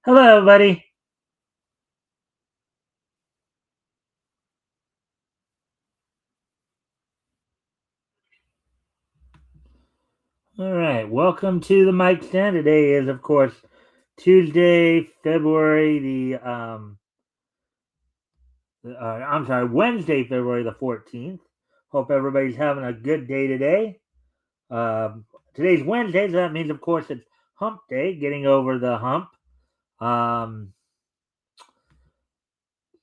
Hello, buddy. All right, welcome to the Mikestand. Today is, of course, Tuesday, February I'm sorry, Wednesday, February the 14th. Hope everybody's having a good day today. Today's Wednesday, so that means, of course, it's Hump Day, getting over the hump. Um,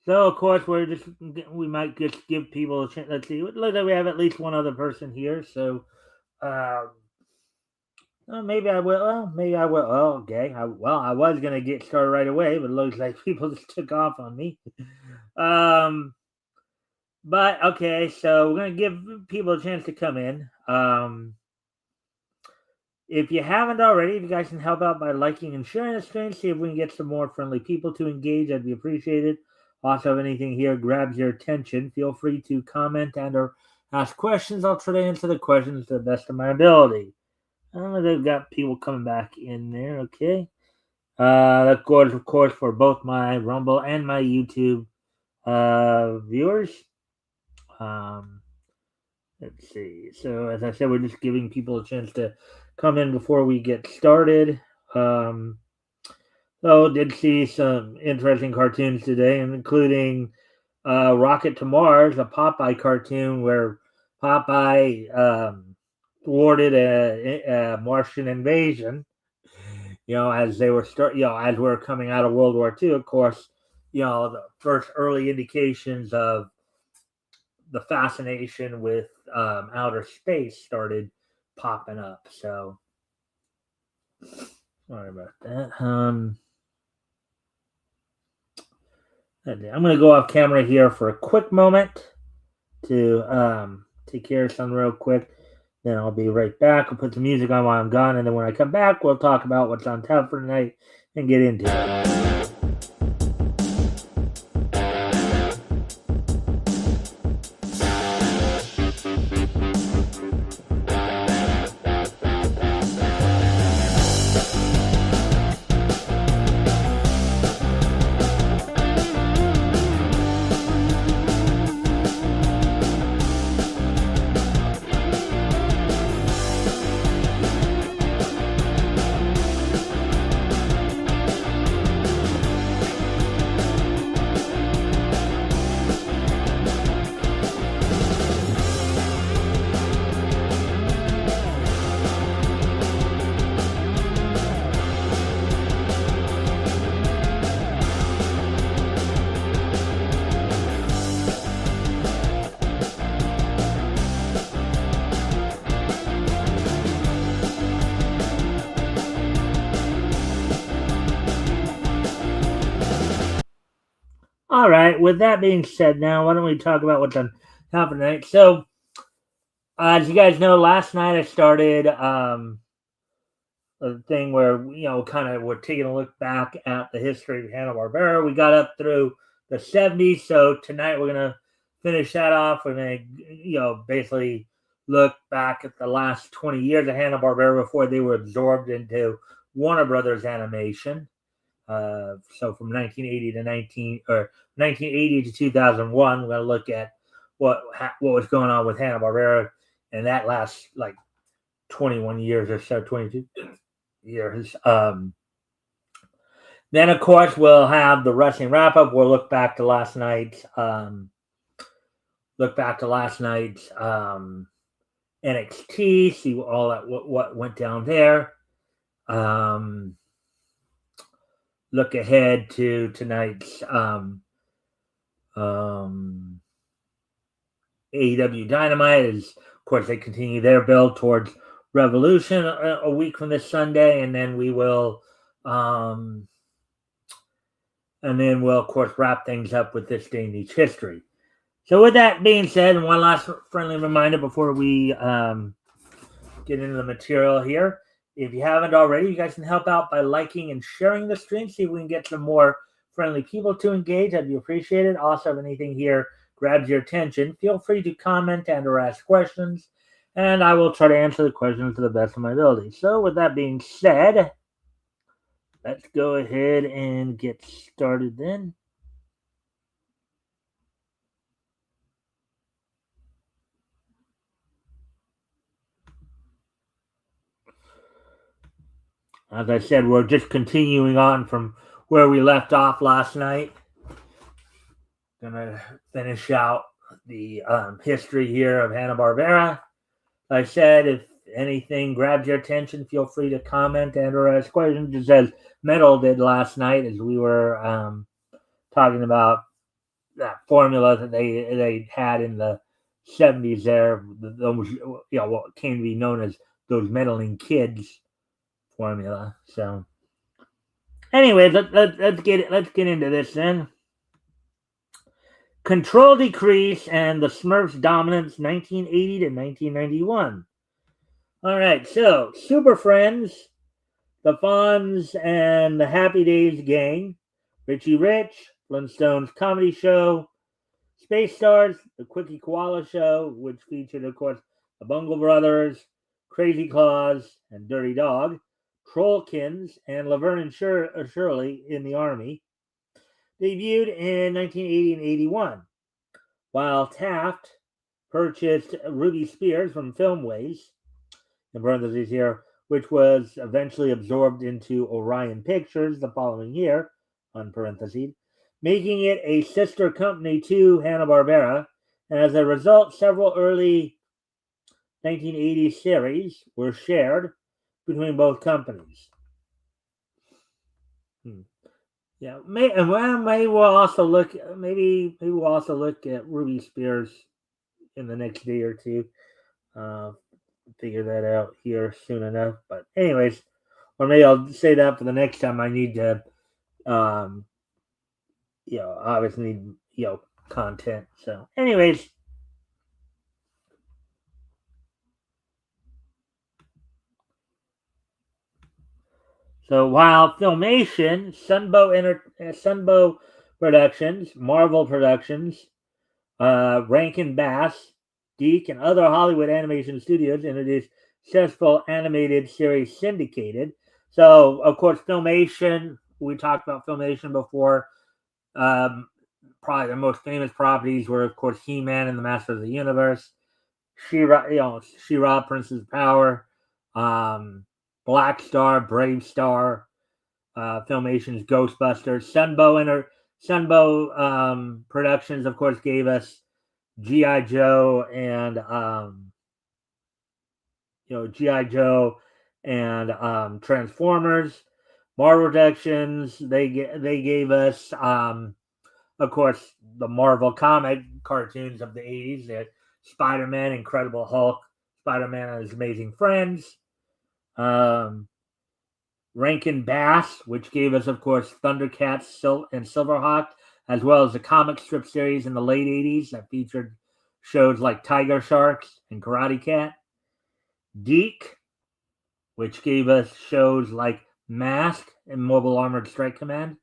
so, of course, we might just give people a chance. Let's see, it looks like we have at least one other person here. So, um, maybe I will. Well, maybe I will. Oh, okay. I was gonna get started right away, but it looks like people just took off on me. um, but okay, so we're gonna give people a chance to come in. If you haven't already, if you guys can help out by liking and sharing the stream, see if we can get some more friendly people to engage. That'd be appreciated. Also, if anything here grabs your attention, feel free to comment and or ask questions. I'll try to answer the questions to the best of my ability. They've got people coming back in there. Okay. That goes, of course, for both my Rumble and my YouTube viewers. Um, let's see. So, as I said, we're just giving people a chance to come in before we get started. Um, did see some interesting cartoons today, including Rocket to Mars, a Popeye cartoon where Popeye thwarted a Martian invasion. As they were as we are coming out of World War II, of course, the first early indications of the fascination with outer space started popping up. So sorry about that. I'm going to go off camera here for a quick moment to take care of something real quick. Then I'll be right back. I'll put some music on while I'm gone, and then when I come back, we'll talk about what's on tap for tonight and get into it. All right. With that being said, now why don't we talk about what's on top of tonight? So, as you guys know, last night I started a thing where kind of we're taking a look back at the history of Hanna-Barbera. We got up through the 70s, so tonight we're gonna finish that off. We're gonna basically look back at the last 20 years of Hanna-Barbera before they were absorbed into Warner Brothers Animation. So from 1980 to 2001, we're gonna look at what was going on with Hanna-Barbera, and that last like 21 years or so, 22 years. Then of course we'll have the wrestling wrap up. We'll look back to last night's NXT, see all that what went down there. Look ahead to tonight's AEW Dynamite, as of course they continue their build towards Revolution a week from this Sunday, and then we'll of course wrap things up with this day in each history. So with that being said, and one last friendly reminder before we get into the material here. If you haven't already, you guys can help out by liking and sharing the stream. See if we can get some more friendly people to engage. That'd be appreciated. Also, if anything here grabs your attention, feel free to comment and or ask questions, and I will try to answer the questions to the best of my ability. So with that being said, let's go ahead and get started then. As I said, we're just continuing on from where we left off last night. Gonna finish out the history here of Hanna-Barbera. Like I said, if anything grabs your attention, feel free to comment and or ask questions, just as Metal did last night as we were talking about that formula that they had in the 70s there, those, what came to be known as those meddling kids formula. So anyways, let's get into this then. Control decrease and the Smurfs' dominance, 1980 to 1991. All right, so Super Friends, the Fonz and the Happy Days gang, Richie Rich, Flintstones Comedy Show, Space Stars, the Quickie Koala Show, which featured, of course, the Bungle Brothers, Crazy Claus, and Dirty Dog, Trollkins, and Laverne and Shirley in the Army, debuted in 1980 and 81, while Taft purchased Ruby Spears from Filmways, in parentheses here, which was eventually absorbed into Orion Pictures the following year, on parentheses, making it a sister company to Hanna-Barbera, and as a result, several early 1980s series were shared between both companies. Yeah, maybe we'll also look. Maybe we'll also look at Ruby Spears in the next day or two. Figure that out here soon enough. But anyways, or maybe I'll say that for the next time I need to, obviously need content. So, anyways. So while Filmation, Sunbow Productions, Marvel Productions, Rankin Bass, Deke, and other Hollywood animation studios introduced successful animated series syndicated. So, of course, Filmation, we talked about Filmation before. Probably the most famous properties were, of course, He-Man and the Master of the Universe, She-Ra, Princess of Power, Black Star, Brave Star, Filmation's Ghostbusters, Sunbow Productions, of course, gave us G.I. Joe and Transformers. Marvel Productions, they gave us of course the Marvel comic cartoons of the 80s, that Spider-Man, Incredible Hulk, Spider-Man and His Amazing Friends. Rankin Bass, which gave us, of course, Thundercats and Silverhawk, as well as the comic strip series in the late 80s that featured shows like Tiger Sharks and Karate Cat. Deke, which gave us shows like Mask and Mobile Armored Strike Command,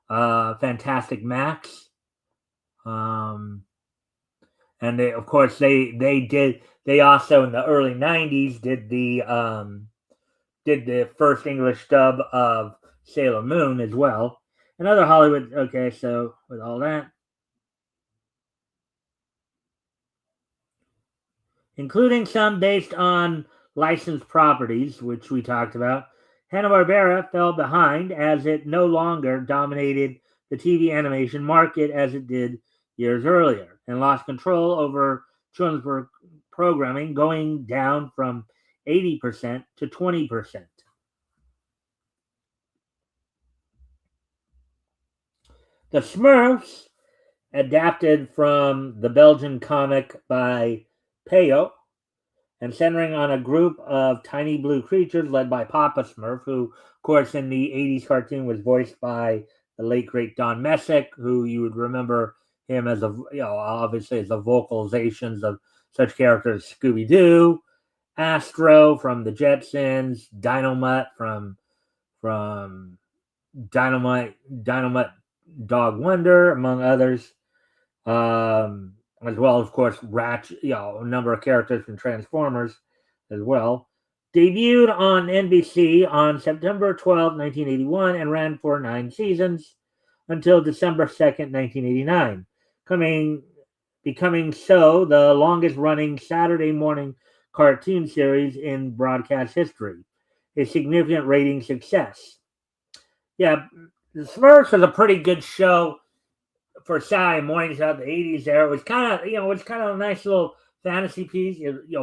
Fantastic Max, and they, of course, they also in the early 90s did the first English dub of Sailor Moon as well. And other Hollywood. Okay, so with all that, including some based on licensed properties, which we talked about, Hanna-Barbera fell behind as it no longer dominated the TV animation market as it did years earlier, and lost control over children's programming, going down from 80% to 20%. The Smurfs, adapted from the Belgian comic by Peyo, and centering on a group of tiny blue creatures led by Papa Smurf, who, of course, in the 80s cartoon was voiced by the late, great Don Messick, who you would remember him as obviously as the vocalizations of such characters as Scooby-Doo, Astro from the Jetsons, Dynomutt from Dynamite Dog Wonder, among others. As well, of course, Ratchet, a number of characters from Transformers as well. Debuted on NBC on September 12, 1981, and ran for 9 seasons until December 2nd, 1989, becoming so the longest running Saturday morning cartoon series in broadcast history. A significant rating success. Yeah, the Smurfs was a pretty good show for Saturday mornings out in the 80s there. It was kind of, a nice little fantasy piece,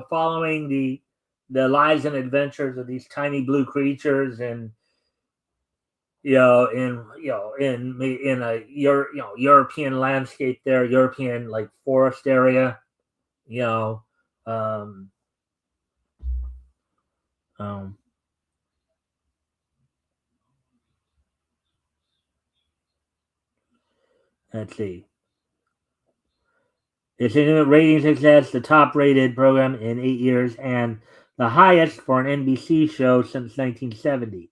following the lives and adventures of these tiny blue creatures, and in a European landscape there, European like forest area, you know. Um, um, let's see. It's a rating success, the top rated program in 8 years, and the highest for an NBC show since 1970.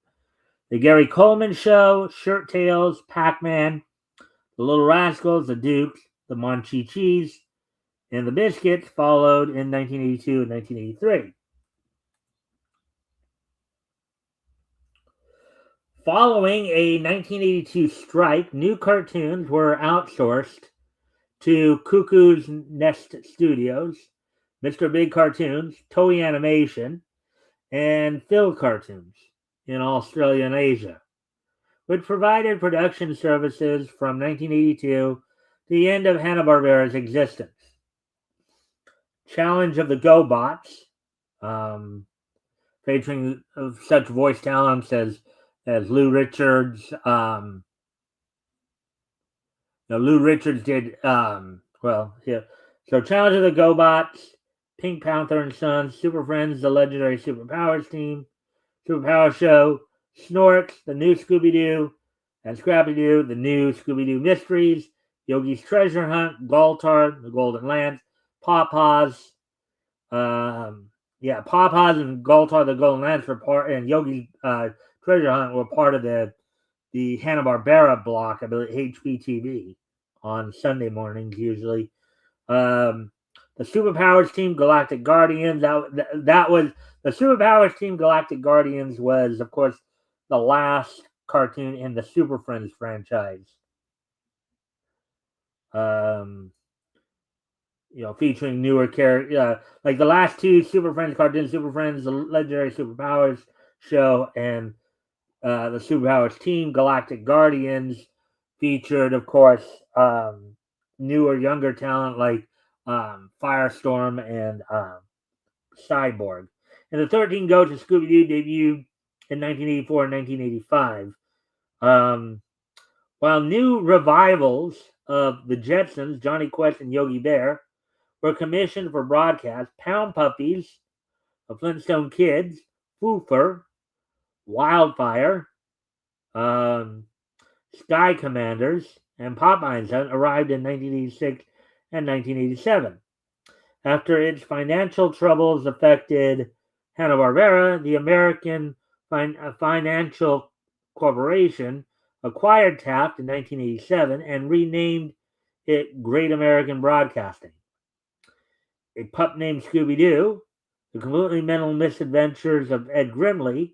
The Gary Coleman Show, Shirt Tales, Pac Man, The Little Rascals, The Dukes, The Monchhichis, and The Biscuits followed in 1982 and 1983. Following a 1982 strike, new cartoons were outsourced to Cuckoo's Nest Studios, Mr. Big Cartoons, Toei Animation, and Phil Cartoons in Australia and Asia, which provided production services from 1982 to the end of Hanna-Barbera's existence. Challenge of the GoBots, featuring such voice talents as Lou Richards. Lou Richards did So Challenge of the GoBots, Pink Panther and Sons, Super Friends, the Legendary Superpowers Team, Superpower Show, Snorks, the new Scooby-Doo, and Scrappy-Doo, the new Scooby-Doo Mysteries, Yogi's Treasure Hunt, Galtar, the Golden Lance, Paw-Paws, Paw-Paws and Galtar, the Golden Lance and Yogi's Treasure Hunt were part of the Hanna-Barbera block, I believe, HBTV, on Sunday mornings usually. The Superpowers Team Galactic Guardians, that was the Superpowers Team Galactic Guardians was, of course, the last cartoon in the Super Friends franchise. Featuring newer characters, like the last two Super Friends cartoons, Super Friends, the Legendary Superpowers show, and the Superpowers Team Galactic Guardians featured, of course, newer, younger talent like Firestorm and Cyborg. And the 13 Go to Scooby-Doo debuted in 1984 and 1985. While new revivals of the Jetsons, Johnny Quest and Yogi Bear, were commissioned for broadcast, Pound Puppies, the Flintstone Kids, Foofer, Wildfire, Sky Commanders, and Popeye's Hunt arrived in 1986 and 1987. After its financial troubles affected Hanna-Barbera, the American Financial Corporation acquired Taft in 1987 and renamed it Great American Broadcasting. A pup named Scooby-Doo, The Completely Mental Misadventures of Ed Grimley,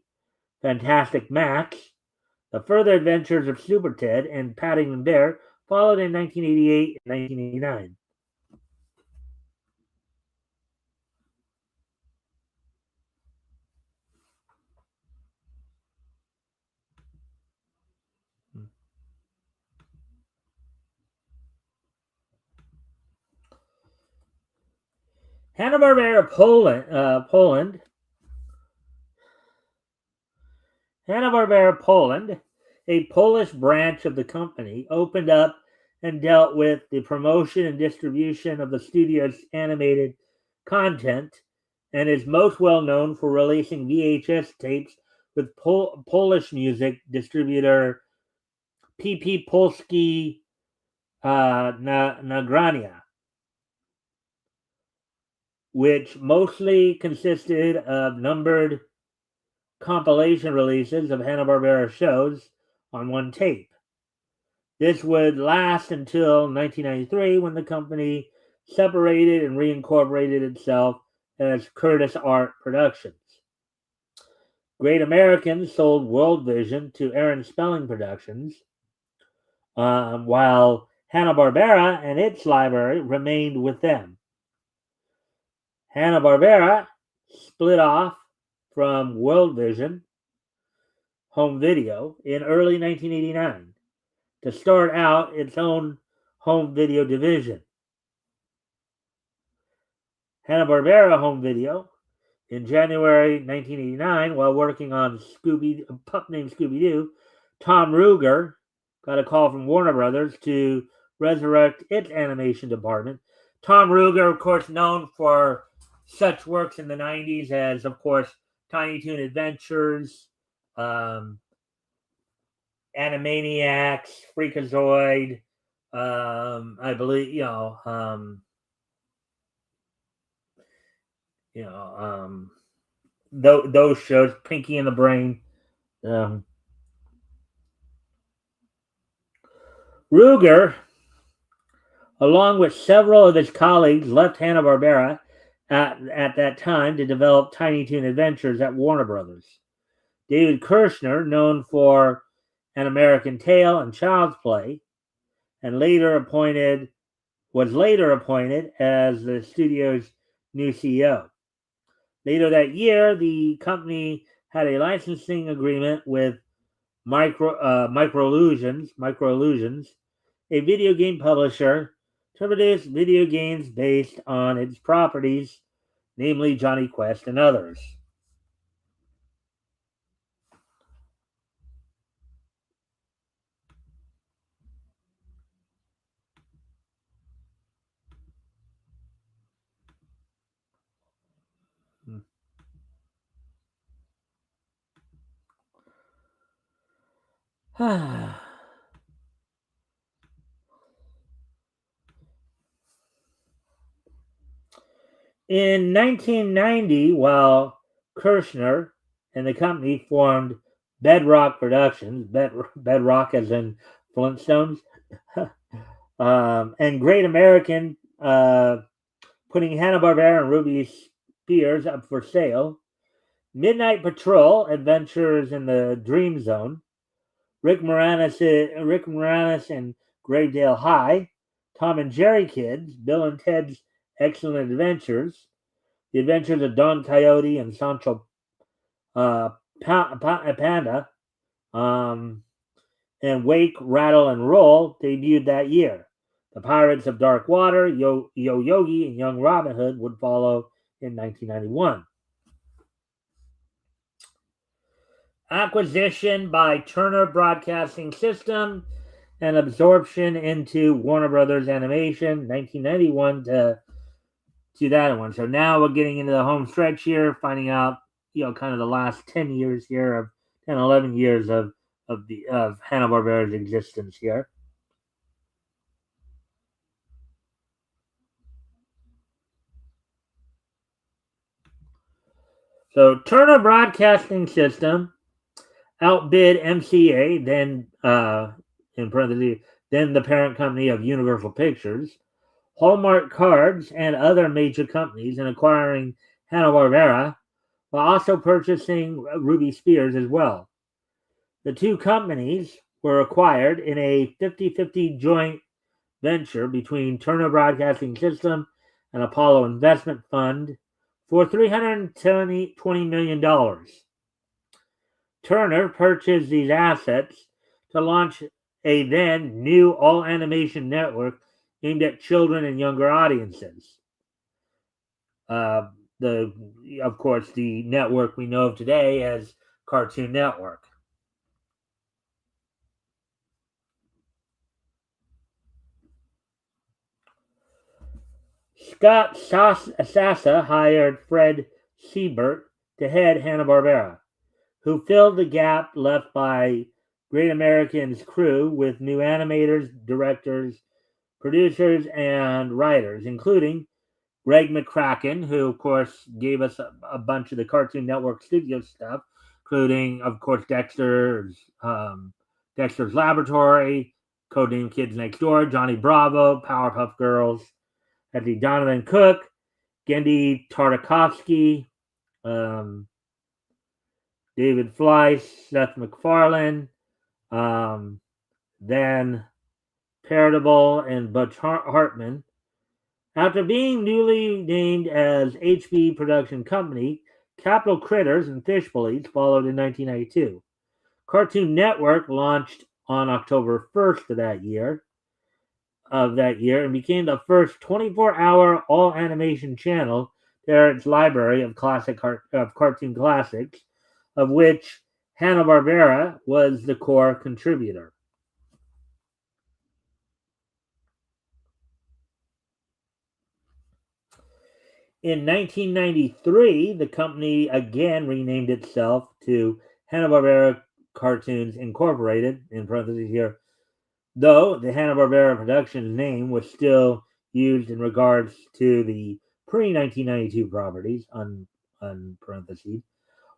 Fantastic Max, The Further Adventures of Super Ted, and Paddington Bear followed in 1988 and 1989. Hanna-Barbera Poland. Hanna-Barbera Poland, a Polish branch of the company, opened up and dealt with the promotion and distribution of the studio's animated content, and is most well known for releasing VHS tapes with Polish music distributor PP Polski Nagrania, which mostly consisted of numbered compilation releases of Hanna-Barbera shows on one tape. This would last until 1993, when the company separated and reincorporated itself as Curtis Art Productions. Great American sold World Vision to Aaron Spelling Productions, while Hanna-Barbera and its library remained with them. Hanna-Barbera split off from World Vision Home Video in early 1989 to start out its own home video division. Hanna-Barbera Home Video, in January 1989, while working on a pup named Scooby-Doo, Tom Ruegger got a call from Warner Brothers to resurrect its animation department. Tom Ruegger, of course, known for such works in the 90s as, of course, Tiny Toon Adventures, Animaniacs, Freakazoid, I believe, those shows, Pinky and the Brain. Ruegger, along with several of his colleagues, left Hanna-Barbera at that time to develop Tiny Toon Adventures at Warner Brothers. David Kirshner, known for An American Tail and Child's Play, and was later appointed as the studio's new CEO. Later that year, the company had a licensing agreement with Microillusions, a video game publisher, to produce video games based on its properties, namely Johnny Quest and others. In 1990, while Kirshner and the company formed Bedrock Productions, Bedrock as in Flintstones, and Great American, putting Hanna-Barbera and Ruby Spears up for sale, Midnight Patrol, Adventures in the Dream Zone, Rick Moranis and Graydale High, Tom and Jerry Kids, Bill and Ted's Excellent Adventures, The Adventures of Don Coyote and Sancho Panda, and Wake, Rattle, and Roll debuted that year. The Pirates of Dark Water, Yo Yogi, and Young Robin Hood would follow in 1991. Acquisition by Turner Broadcasting System and absorption into Warner Brothers Animation, 1991 to that one. So now we're getting into the home stretch here, finding out, kind of the last 10 years here of 10, 11 years of Hanna-Barbera's existence here. So Turner Broadcasting System outbid MCA, then in parentheses, then the parent company of Universal Pictures, Hallmark Cards, and other major companies in acquiring Hanna-Barbera, while also purchasing Ruby Spears as well. The two companies were acquired in a 50-50 joint venture between Turner Broadcasting System and Apollo Investment Fund for $320 million. Turner purchased these assets to launch a then new all-animation network aimed at children and younger audiences. Of course, the network we know of today as Cartoon Network. Scott Sassa hired Fred Siebert to head Hanna-Barbera, who filled the gap left by Great American's crew with new animators, directors, producers, and writers, including Greg McCracken, who, of course, gave us a bunch of the Cartoon Network studio stuff, including, of course, Dexter's Laboratory, Codename Kids Next Door, Johnny Bravo, Powerpuff Girls, had the Donovan Cook, Gendy Tartakovsky, David Fleiss, Seth MacFarlane, Dan Paradable, and Butch Hartman. After being newly named as HB Production Company, Capital Critters and Fish Police followed in 1992. Cartoon Network launched on October 1st of that year and became the first 24-hour all-animation channel to air its library of cartoon classics, of which Hanna-Barbera was the core contributor. In 1993, the company again renamed itself to Hanna-Barbera Cartoons Incorporated, in parentheses here, though the Hanna-Barbera Productions name was still used in regards to the pre-1992 properties, on parentheses,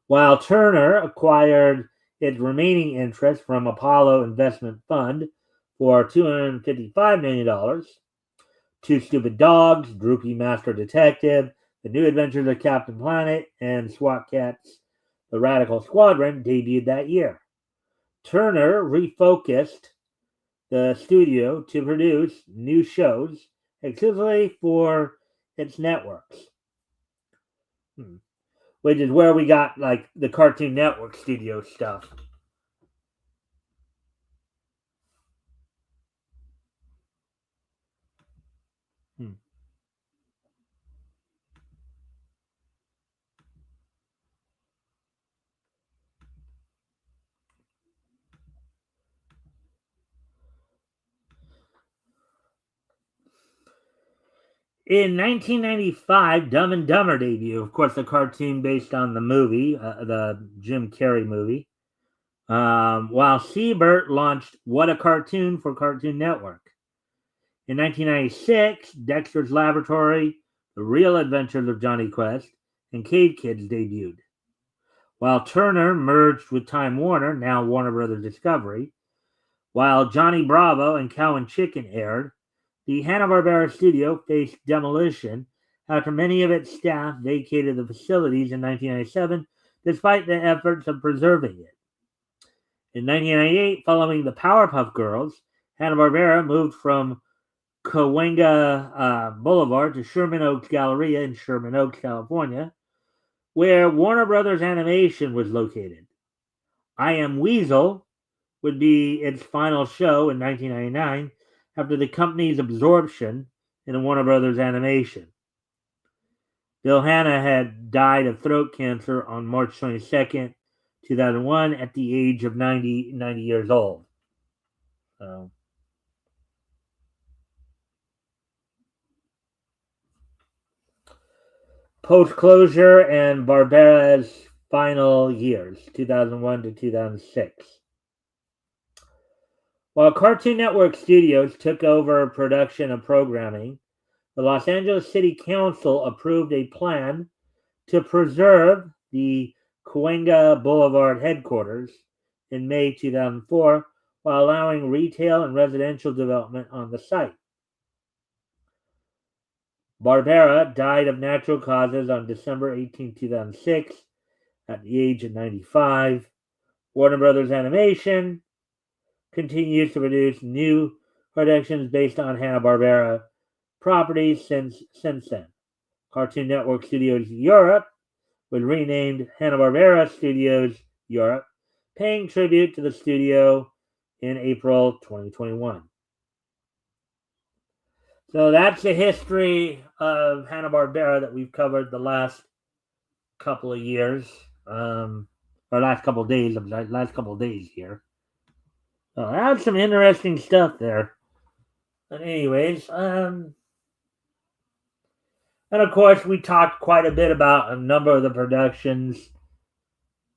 while Turner acquired its remaining interest from Apollo Investment Fund for $255 million. Two Stupid Dogs, Droopy Master Detective, The New Adventures of Captain Planet, and SWAT Cats, The Radical Squadron debuted that year. Turner refocused the studio to produce new shows exclusively for its networks, which is where we got like the Cartoon Network studio stuff. In 1995, Dumb and Dumber debuted, of course, the cartoon based on the movie, the Jim Carrey movie. While Siebert launched What a Cartoon for Cartoon Network. In 1996, Dexter's Laboratory, The Real Adventures of Johnny Quest, and Cave Kids debuted. While Turner merged with Time Warner, now Warner Brothers Discovery, while Johnny Bravo and Cow and Chicken aired, the Hanna-Barbera studio faced demolition after many of its staff vacated the facilities in 1997, despite the efforts of preserving it. In 1998, following the Powerpuff Girls, Hanna-Barbera moved from Cahuenga Boulevard to Sherman Oaks Galleria in Sherman Oaks, California, where Warner Brothers Animation was located. I Am Weasel would be its final show in 1999 after the company's absorption into Warner Brothers Animation. Bill Hanna had died of throat cancer on March 22nd, 2001 at the age of 90 years old. So, post-closure and Barbera's final years, 2001 to 2006. While Cartoon Network Studios took over production of programming, the Los Angeles City Council approved a plan to preserve the Cahuenga Boulevard headquarters in May 2004 while allowing retail and residential development on the site. Barbera died of natural causes on December 18, 2006 at the age of 95. Warner Brothers Animation continues to produce new productions based on Hanna-Barbera properties since then. Cartoon Network Studios Europe was renamed Hanna-Barbera Studios Europe, paying tribute to the studio in April 2021. So that's the history of Hanna-Barbera that we've covered the last couple of years, or last couple of days here. So that's some interesting stuff there. But anyways, and of course we talked quite a bit about a number of the productions.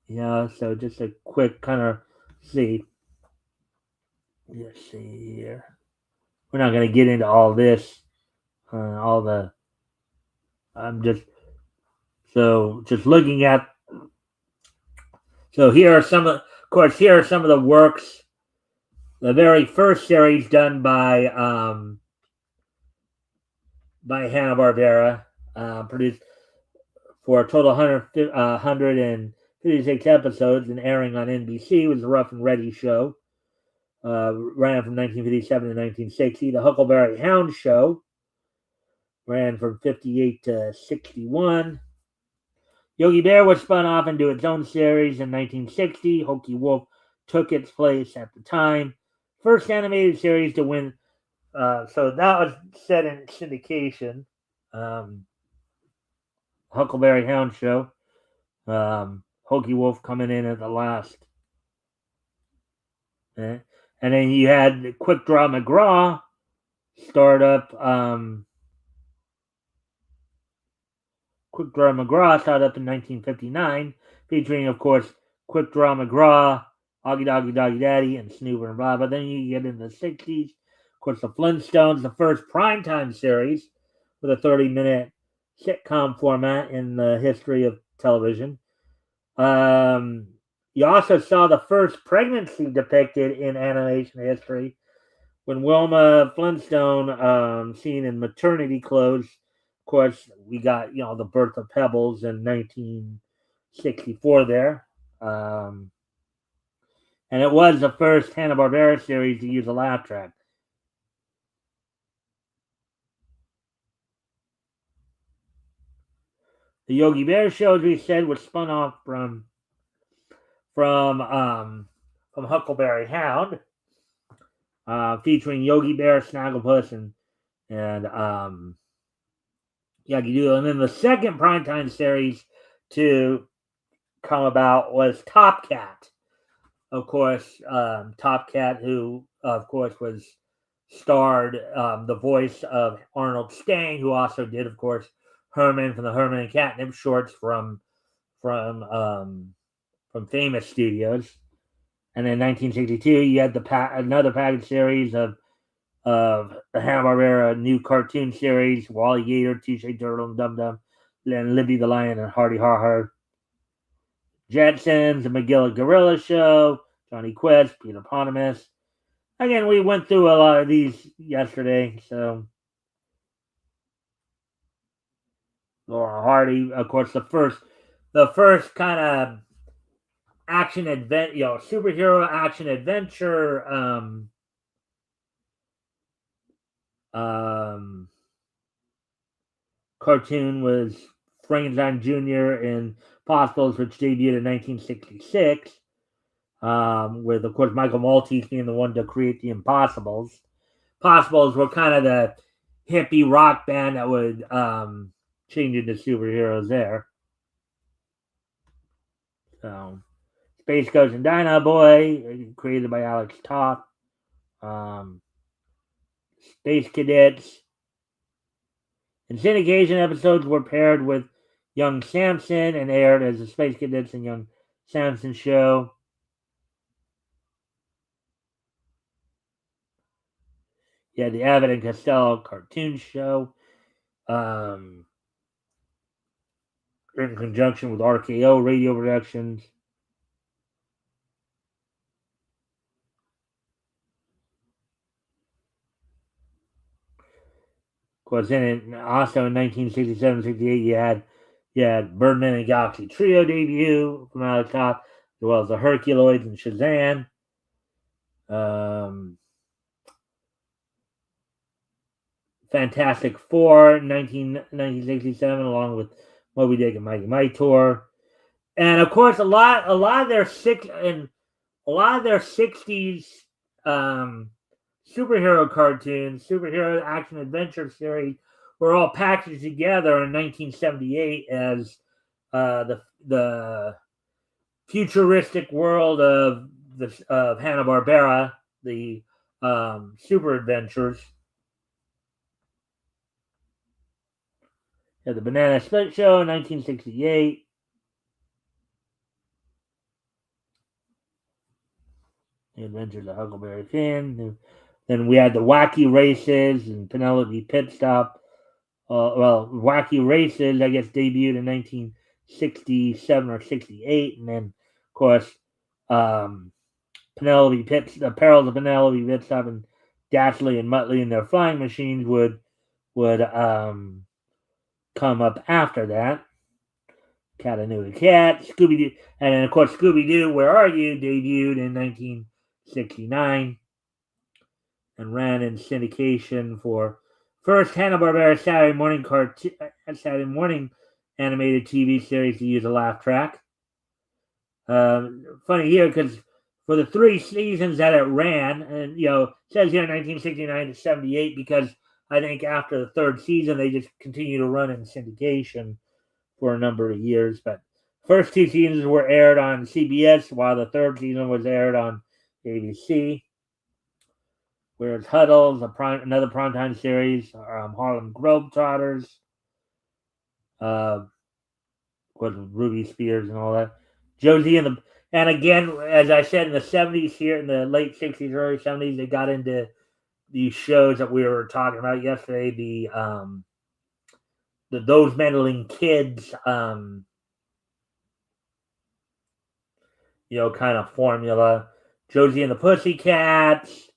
So just a quick kind of see. Let's see here. We're not going to get into all this, all the. I'm just looking at. So here are some of course, here are some of the works. The very first series done by Hanna-Barbera, produced for a total $150 56 episodes and airing on NBC. It was the Rough and Ready show. Ran from 1957 to 1960. The Huckleberry Hound show ran from 58 to 61. Yogi Bear was spun off into its own series in 1960. Hokey Wolf took its place at the time. First animated series to win. So that was set in syndication. Huckleberry Hound show. Hokey Wolf coming in at the last. And then you had Quick Draw McGraw start up. Quick Draw McGraw started up in 1959, featuring, of course, Quick Draw McGraw, Augie Doggy Doggy Daddy, and Snooper and blah. But then you get into the 60s. Of course, the Flintstones, the first primetime series with a 30-minute sitcom format in the history of television. You also saw the first pregnancy depicted in animation history when Wilma Flintstone, seen in maternity clothes. Of course, we got the birth of Pebbles in 1964 there, and it was the first Hanna-Barbera series to use a laugh track. The Yogi Bear show, as we said, was spun off from Huckleberry Hound, featuring Yogi Bear, Snagglepuss, and Yogi Doodle. And then the second primetime series to come about was Top Cat. Of course, Top Cat, who of course was starred the voice of Arnold Stang, who also did, of course, Herman from the Herman and Catnip shorts from Famous Studios. And in 1962, you had another package series of the Hanna-Barbera new cartoon series, Wally Gator, T-Shade Turtle, and Dum Dum, then Libby the Lion and Hardy Har Har. Jetsons, the McGill Gorilla Show, Johnny Quest, Peter Potamus. Again, we went through a lot of these yesterday, so Laura Hardy, of course, the first kind of action adventure, superhero action adventure cartoon was Frankenstein Jr. and Possibles, which debuted in 1966, with, of course, Michael Maltese being the one to create the Impossibles. Possibles were kind of the hippie rock band that would change into superheroes there. So, Space Ghost and Dino Boy, created by Alex Toth. Space Cadets. And syndication episodes were paired with Young Samson and aired as the Space Cadets and Young Samson show. You had the Abbott and Costello cartoon show, in conjunction with RKO Radio Productions. Of course, also in 1967-68, you had Birdman and Galaxy Trio debut from Alex Toth, as well as the Herculoids and Shazam. Fantastic Four in 1967, along with Moby Dick and Mighty Mighty Tour, and of course a lot of their 60s superhero cartoons, superhero action adventure series were all packaged together in 1978 as the futuristic world of Hanna-Barbera, the Super Adventures. The Banana Split Show in 1968. The Adventures of Huckleberry Finn. Then we had the Wacky Races and Penelope Pit Stop. Wacky Races, I guess, debuted in 1967 or 68. And then, of course, the Perils of Penelope Pit Stop and Dashley and Muttley and their flying machines would come up after that. Cat I Knew a Cat, Scooby-Doo, and then, of course, Scooby-Doo, Where Are You? Debuted in 1969 and ran in syndication for first Hanna-Barbera Saturday morning animated TV series to use a laugh track. Funny here because for the 3 seasons that it ran, and it says here 1969 to 78 because I think after the 3rd season they just continue to run in syndication for a number of years. But first 2 seasons were aired on CBS, while the 3rd season was aired on ABC. Whereas Huddles, another primetime series, Harlem Globetrotters, with Ruby Spears and all that. Josie and again, as I said, in the 70s here, in the late 60s, early 70s, they got into these shows that we were talking about yesterday. The Those Meddling Kids, kind of formula. Josie and the Pussycats,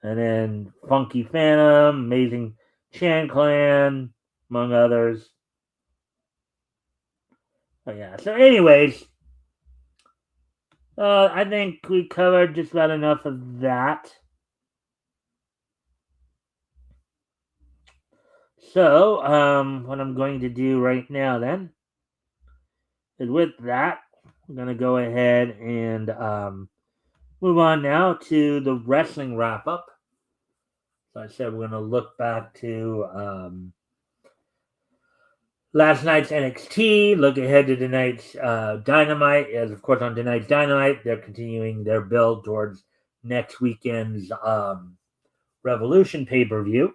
and then Funky Phantom, Amazing Chan Clan, among others. But yeah. So, anyways, I think we covered just about enough of that. So, what I'm going to do right now then is with that, I'm going to go ahead and move on now to the wrestling wrap up. So I said we're going to look back to last night's NXT, look ahead to tonight's Dynamite. As of course, on tonight's Dynamite, they're continuing their build towards next weekend's Revolution pay per view.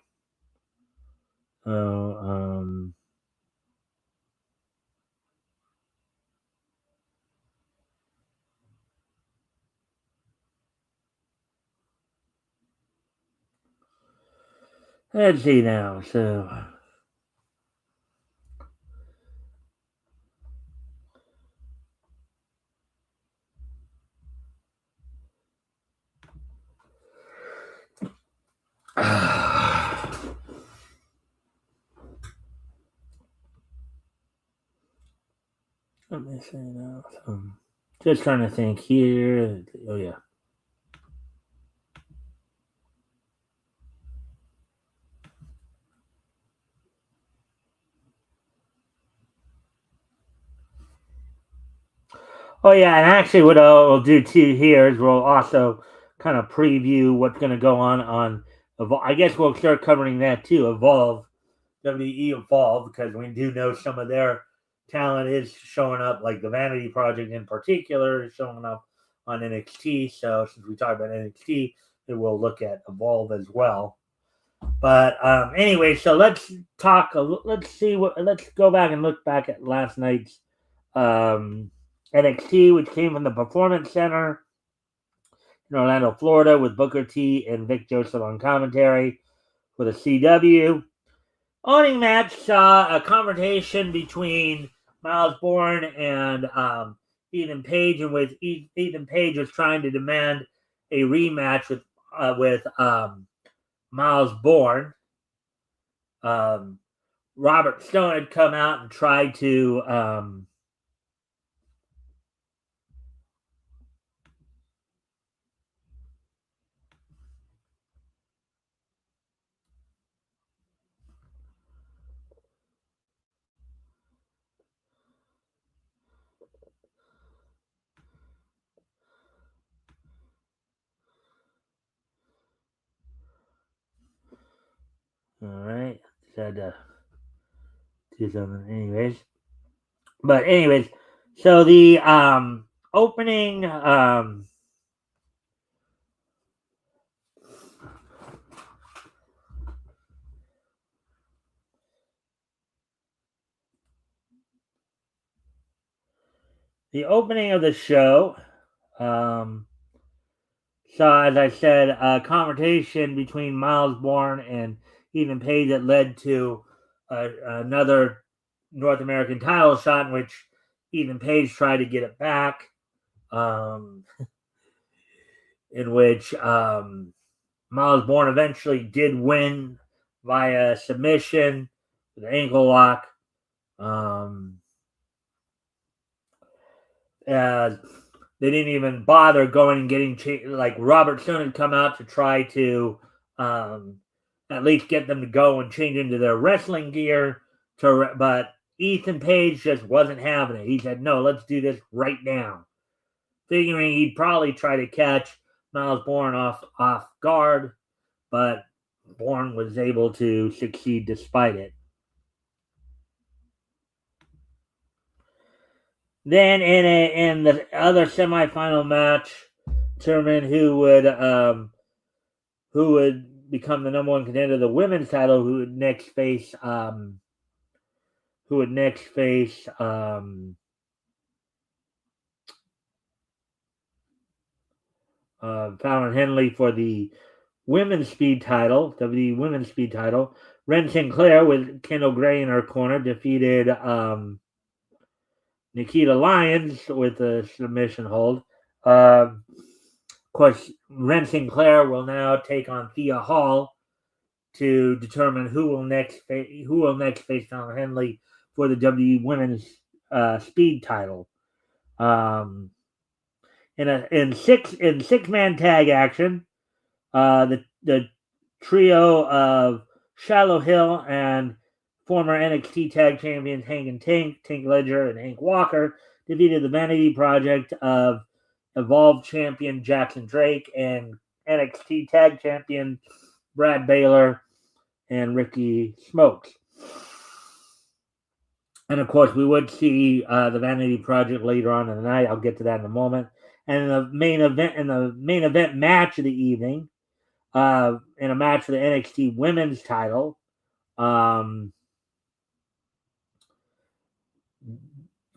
Let's see now. So, let me see now. Just trying to think here. Oh yeah. Oh yeah, and actually, what I'll do too here is we'll also kind of preview what's going to go on Evolve. I guess we'll start covering that too. Evolve, WWE Evolve, because we do know some of their talent is showing up, like the Vanity Project in particular is showing up on NXT. So since we talked about NXT, we'll look at Evolve as well. But anyway, so let's talk. Let's go back and look back at last night's NXT, which came from the Performance Center in Orlando, Florida, with Booker T and Vic Joseph on commentary for the CW. Opening match saw a confrontation between Miles Bourne and Ethan Page, in which Ethan Page was trying to demand a rematch with Miles Bourne. Robert Stone had come out and tried to all right, said do something anyways. But anyways, so the opening of the show saw, as I said, a conversation between Miles Bourne and Ethan Page that led to another North American title shot in which Ethan Page tried to get it back, in which Miles Bourne eventually did win via submission with an ankle lock. they didn't even bother going and getting like Robert Stone had come out to try to at least get them to go and change into their wrestling gear. But Ethan Page just wasn't having it. He said, "No, let's do this right now," figuring he'd probably try to catch Miles Bourne off guard, but Bourne was able to succeed despite it. Then in the other semifinal match, determine who would become the number one contender of the women's title, who would next face Fallon Henley for the women's speed title, WWE women's speed title. Ren Sinclair with Kendall Gray in her corner defeated Nikita Lyons with a submission hold. Of course, Ren Sinclair will now take on Thea Hall to determine who will next face Fallon Henley for the WWE Women's Speed title. In six man tag action, the trio of Shallow Hill and former NXT Tag Champions Hank and Tank Ledger, and Hank Walker defeated the Vanity Project of Evolved Champion Jackson Drake and NXT Tag Champion Brad Baylor and Ricky Smokes. And of course, we would see the Vanity Project later on in the night. I'll get to that in a moment. And in the main event match of the evening, in a match for the NXT Women's title,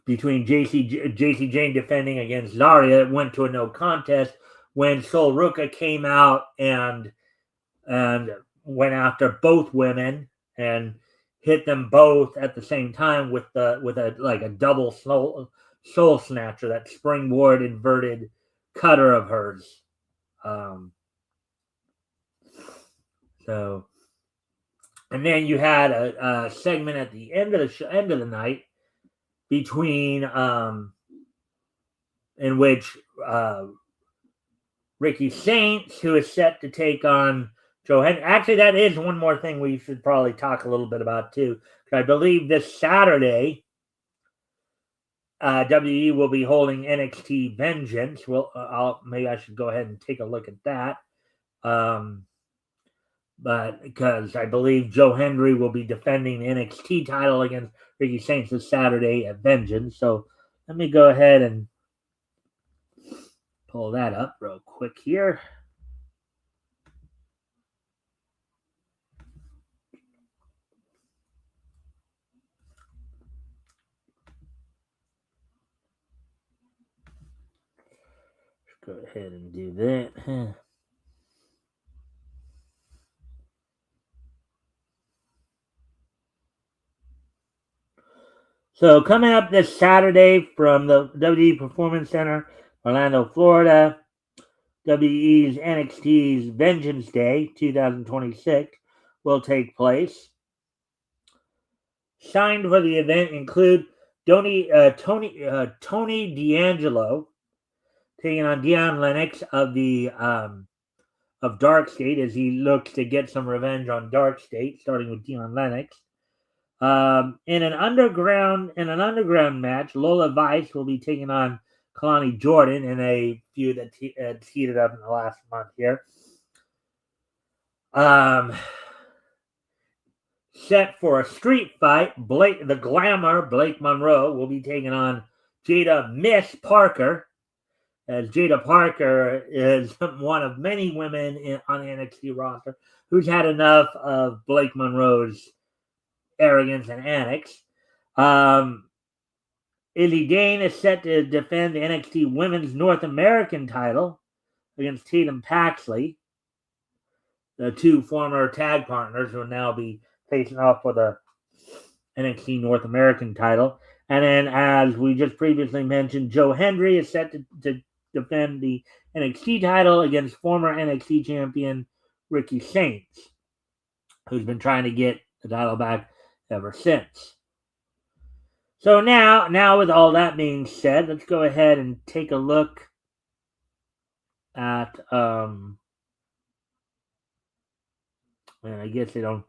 between JC Jane defending against Zarya, it went to a no contest when Sol Ruka came out and went after both women and hit them both at the same time with a double soul snatcher, that springboard inverted cutter of hers. And then you had a segment at the end of the night between in which Ricky Saints, who is set to take on Joe Henry. Actually, that is one more thing we should probably talk a little bit about too. I believe this Saturday, WWE will be holding NXT Vengeance. Maybe I should go ahead and take a look at that. But because I believe Joe Hendry will be defending the NXT title against Ricky Saints this Saturday at Vengeance. So let me go ahead and pull that up real quick here. Go ahead and do that. So coming up this Saturday from the WWE Performance Center, Orlando, Florida, WWE's NXT's Vengeance Day 2026 will take place. Signed for the event include Tony D'Angelo taking on Dion Lennox of Dark State as he looks to get some revenge on Dark State, starting with Dion Lennox. In an underground match, Lola Vice will be taking on Kalani Jordan in a feud that heated up in the last month here. Set for a street fight, the Glamour, Blake Monroe, will be taking on Jada Miss Parker, as Jada Parker is one of many women on the NXT roster who's had enough of Blake Monroe's arrogance and antics. Izzy Dane is set to defend the NXT Women's North American title against Tatum Paxley, the two former tag partners who will now be facing off for the NXT North American title. And then, as we just previously mentioned, Joe Hendry is set to defend the NXT title against former NXT champion Ricky Saints, who's been trying to get the title back ever since. So now with all that being said, let's go ahead and take a look at and I guess they don't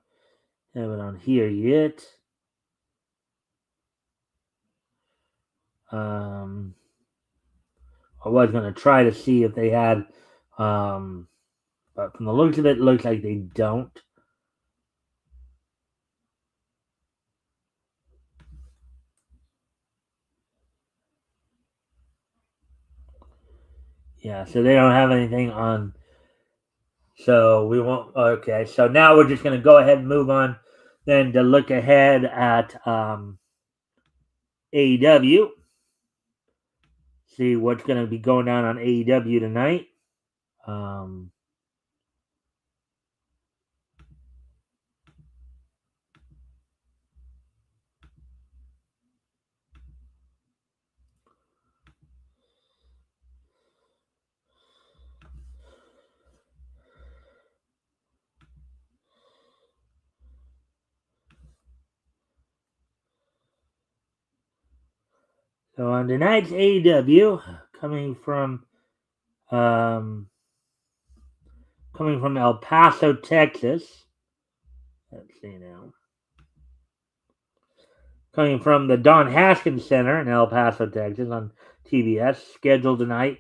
have it on here yet. Um, I was gonna try to see if they had, but from the looks of it looks like they don't. Yeah, so they don't have anything on. So we won't. Okay, so now we're just gonna go ahead and move on then to look ahead at AEW. See what's gonna be going on AEW tonight. Um, so on tonight's AEW, coming from um, coming from El Paso, Texas. Let's see now. Coming from the Don Haskins Center in El Paso, Texas, on TBS, scheduled tonight.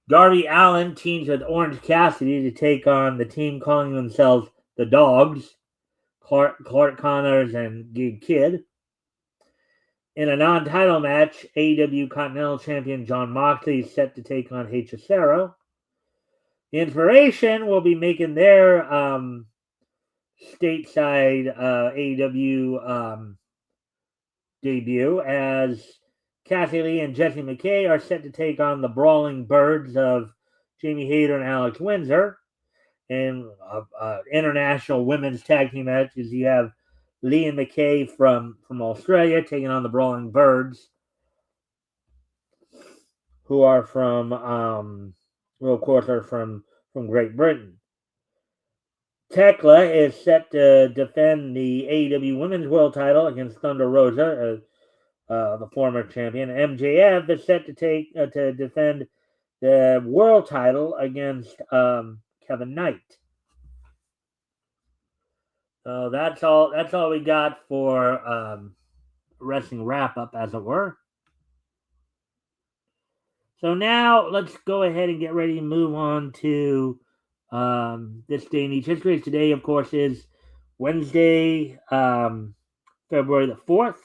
Darby Allin teams with Orange Cassidy to take on the team calling themselves the Dogs, Clark Connors and Gig Kid. In a non-title match, AEW Continental Champion Jon Moxley is set to take on Hechicero. The Inspiration will be making their stateside AEW debut as Kathy Lee and Jesse McKay are set to take on the Brawling Birds of Jamie Hayter and Alex Windsor. And international women's tag team matches, you have Lee and McKay from Australia taking on the Brawling Birds, who are from, well, of course, are from Great Britain. Tekla is set to defend the AEW Women's World Title against Thunder Rosa, the former champion. MJF is set to to defend the world title against Kevin Knight. So that's all. That's all we got for wrestling wrap up, as it were. So now let's go ahead and get ready to move on to this day in each history. Today, of course, is Wednesday, February the 4th,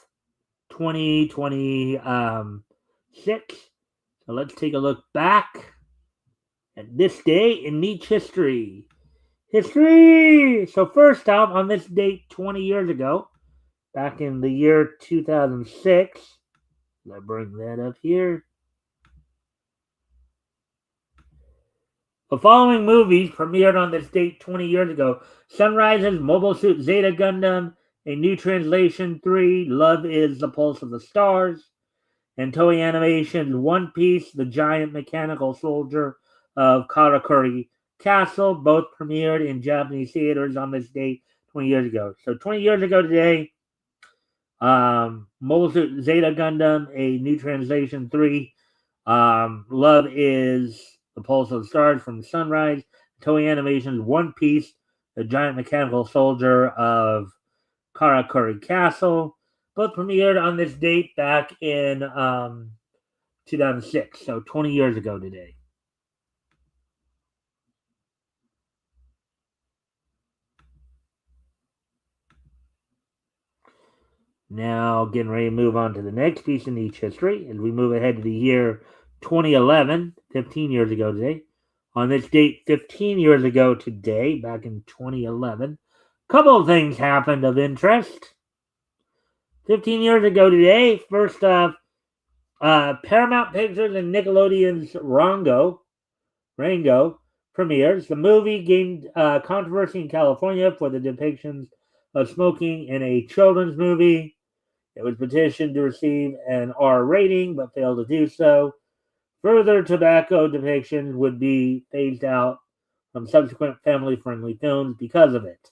2026. So let's take a look back at this day in each history. History! So first off, on this date 20 years ago, back in the year 2006, let's bring that up here. The following movies premiered on this date 20 years ago: Sunrise's Mobile Suit Zeta Gundam, A New Translation 3, Love is the Pulse of the Stars, and Toei Animation's One Piece, The Giant Mechanical Soldier of Karakuri Castle, both premiered in Japanese theaters on this date 20 years ago. So 20 years ago today, Mobile Suit Zeta Gundam, A New Translation 3, Love is the Pulse of the Stars from Sunrise, Toei Animation's One Piece, The Giant Mechanical Soldier of Karakuri Castle, both premiered on this date back in 2006, so 20 years ago today. Now, getting ready to move on to the next piece in each history as we move ahead to the year 2011, 15 years ago today. On this date, 15 years ago today, back in 2011, a couple of things happened of interest. 15 years ago today, first off, Paramount Pictures and Nickelodeon's Rango premieres. The movie gained controversy in California for the depictions of smoking in a children's movie. It was petitioned to receive an R rating, but failed to do so. Further tobacco depictions would be phased out from subsequent family-friendly films because of it.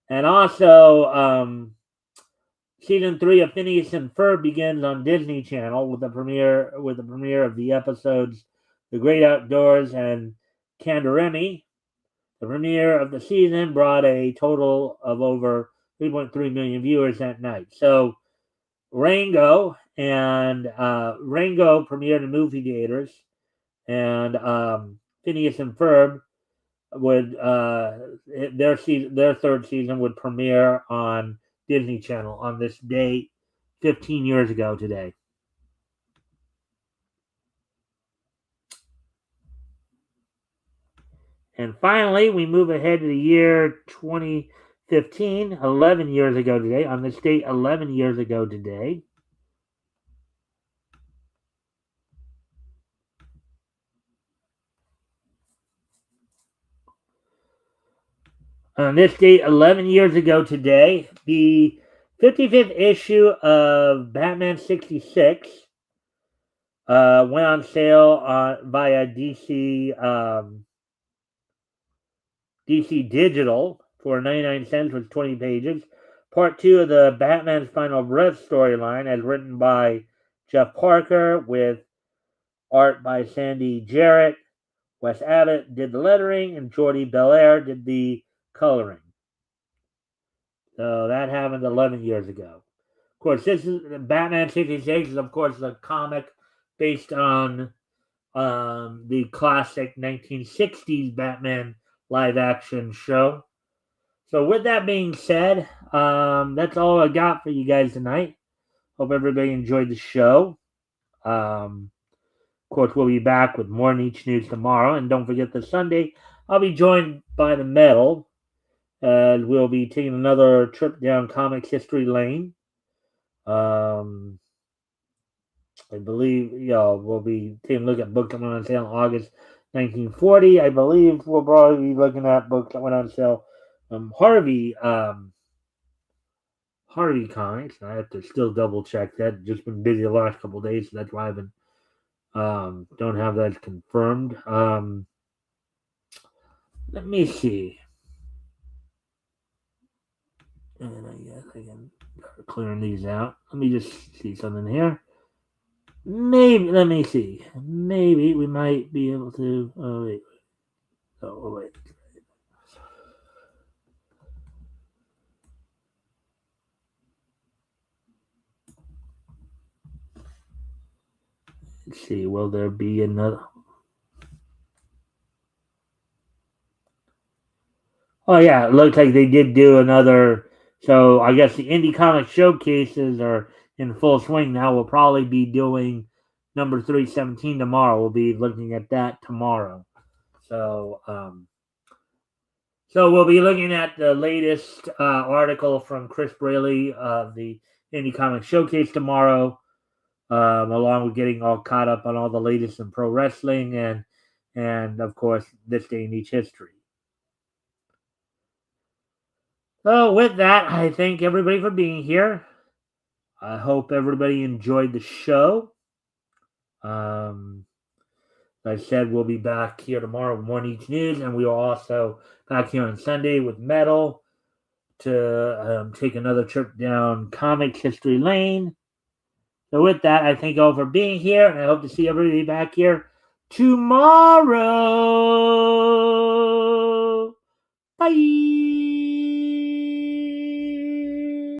And also, Season 3 of Phineas and Ferb begins on Disney Channel with the premiere of the episodes The Great Outdoors and Candaremi. The premiere of the season brought a total of over 3.3 million viewers that night. So Rango premiered in movie theaters, and Phineas and Ferb would their third season would premiere on Disney Channel on this date 15 years ago today. And finally, we move ahead to the year 2015, 11 years ago today. On this date, 11 years ago today. On this date, 11 years ago today, the 55th issue of Batman 66 went on sale via DC Digital for 99 cents with 20 pages. Part 2 of the Batman's Final Breath storyline, as written by Jeff Parker, with art by Sandy Jarrett. Wes Abbott did the lettering, and Jordi Belair did the coloring. So that happened 11 years ago. Of course, this is Batman 66 is, of course, a comic based on the classic 1960s Batman live-action show. So with that being said, that's all I got for you guys tonight. Hope everybody enjoyed the show. Of course, we'll be back with more Niche News tomorrow. And don't forget this Sunday, I'll be joined by the Metal. And we'll be taking another trip down comics history lane. I believe, we'll be taking a look at books that went on sale in August 1940. I believe we'll probably be looking at books that went on sale Harvey Comics. I have to still double check that. Just been busy the last couple of days, so that's why I haven't don't have that confirmed. Let me see. And I guess I can start clearing these out. Let me just see something here. Maybe, let me see. Maybe we might be able to. Oh, wait. Oh, wait. Let's see. Will there be another? Oh, yeah. It looks like they did do another. So I guess the indie comic showcases are in full swing now. We'll probably be doing number 317 tomorrow. We'll be looking at that tomorrow. So, we'll be looking at the latest article from Chris Braley of the Indie Comic Showcase tomorrow, along with getting all caught up on all the latest in pro wrestling and of course this day in each history. So with that, I thank everybody for being here. I hope everybody enjoyed the show. Like I said, we'll be back here tomorrow with more Niche News, and we are also back here on Sunday with Metal to take another trip down Comics History Lane. So with that, I thank you all for being here, and I hope to see everybody back here tomorrow. Bye.